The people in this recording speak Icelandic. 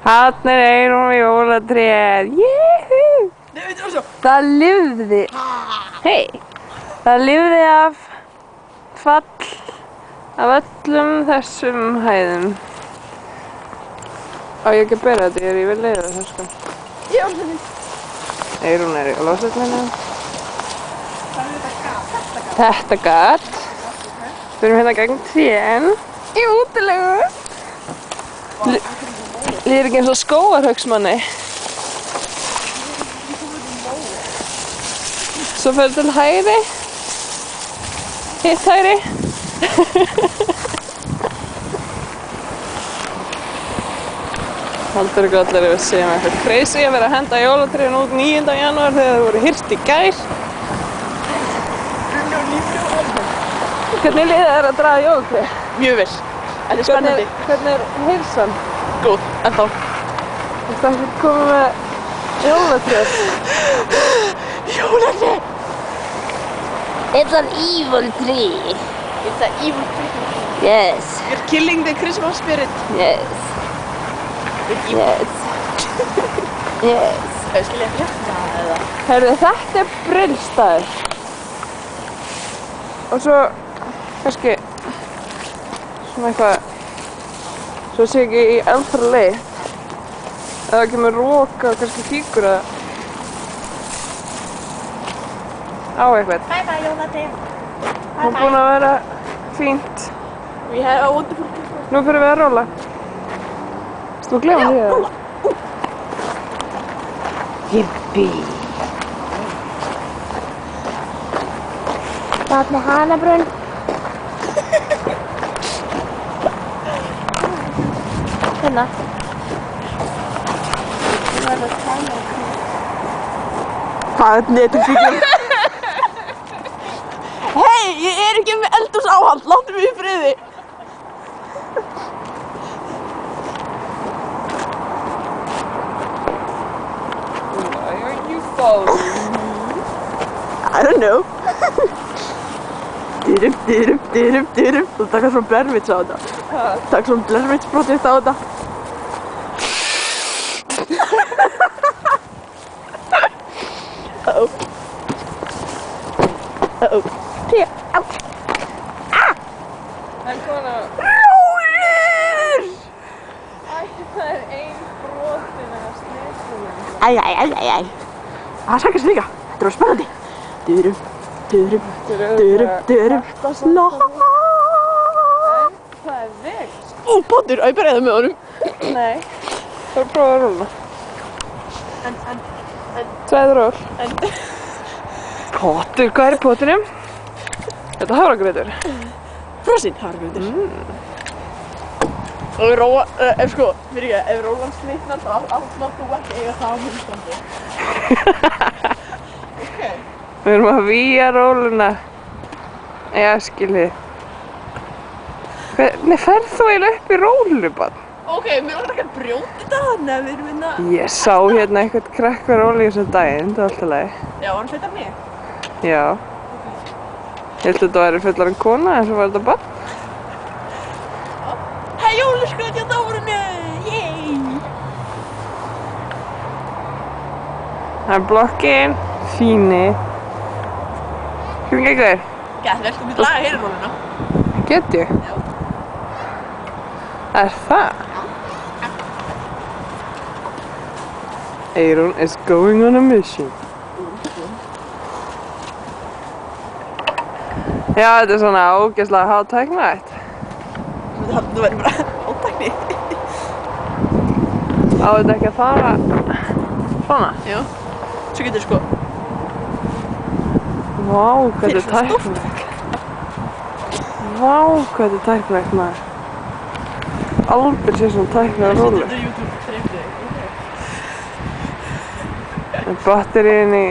Þarna er Eyrún við jólatréð. Júhú! Nei, veitir það svo? Það lifði. Hei! Það lifði af fall af öllum þessum hæðum. Á ég ekki að bera þetta? Ég vil leiða það sko. Ég var þetta. Eyrún er í lóðsveitninu. Það er þetta gat. Þetta gat. Við erum hérna gegn trén í útilegu. Líður ekki eins og skógarhauksmanni. Svo fer til hægri. Hitt hægri. Haldur ykkur allir ef við segjum eitthvað crazy að vera að henda jólatréin út 9. janúar þegar þau voru hirt í gær. Hvernig líður þér að draga jólatré? Mjög vel. Þetta er spennandi. Hvernig er heilsan? Góð, ennþá. Þú ert ekki komið með jólatréð? Jólatréð! It's an evil tree. It's an evil tree. Yes. You're killing the Christmas spirit. Yes. With evil. Yes. Yes. Skil ég frétta eða? Heyrðu, þetta er brillstæður. Og svo, kannski, svona eitthvað, svo sé ekki í eldfara leið. Ef það kemur roka og kannski fíkur að á eitthvað. Bye bye jólatréð. Það er búin að vera fínt. We have a wonderful Christmas. Nú fyrir við að róla. Þú glemur því að Róla. Yippee. Hvað með hanabrunn? Hérna. Hvað er netufíkjum? Hei, ég er ekki með eldhúsáhald, láttu mig í friði. Why are you following me? I don't know. Dyrum. Þú takkar svona Blair Witch á þetta. Takk svona Blair Witch project á þetta. Uh-oh. Tré. Á. Það er komin að... Rólur! Það er ein brotin af snesunum. Æ. Það sækast líka. Þetta var spennandi. Dyrum. Ná. Það er veikt. Ó, Potter, ég berði það með honum. Nei. Það er að prófa að róla. En. Tveið ról. Potter, hvað er í pottinum? Þetta er hafragrautur. Frosinn hafragrautur. Og Róa, ef Rólan slitnar þá átt þú ekki eiga það á myndstandi. Ok. Við erum að víja róluna. Já, skilji. Hvernig ferð þú eiginlega upp í rólu, barn? Ok, mér langar ekki að brjóta þetta þannig að við erum hérna. Ég sá hérna eitthvað krakka róli í þessum daginn, það var alltaf leið. Já, hann flyttar mig. Já. Ég held að þetta væri fullar en kona, en svo var þetta barn. Hei, jólaskraut, ég dáður henni! Yey! Það er blokkinn, fíni. Hvernig gengur þér? Gæt, vel, þú myndir laga heyri róluna. Get ég? Já. Er það? Eyrún is going on a mission. Já, þetta er svona ógeðslega hátæknivægt. Þú verður bara átækni. Á þetta ekki að fara svona? Já. Svo getur sko. Vá, hvað Fyrir þetta er svona tæknilegt. Vá, hvað þetta er tæknilegt, maður. Albert sé svona tæknilega rólu. Þetta er YouTube, þreifðu þig. Batteríin í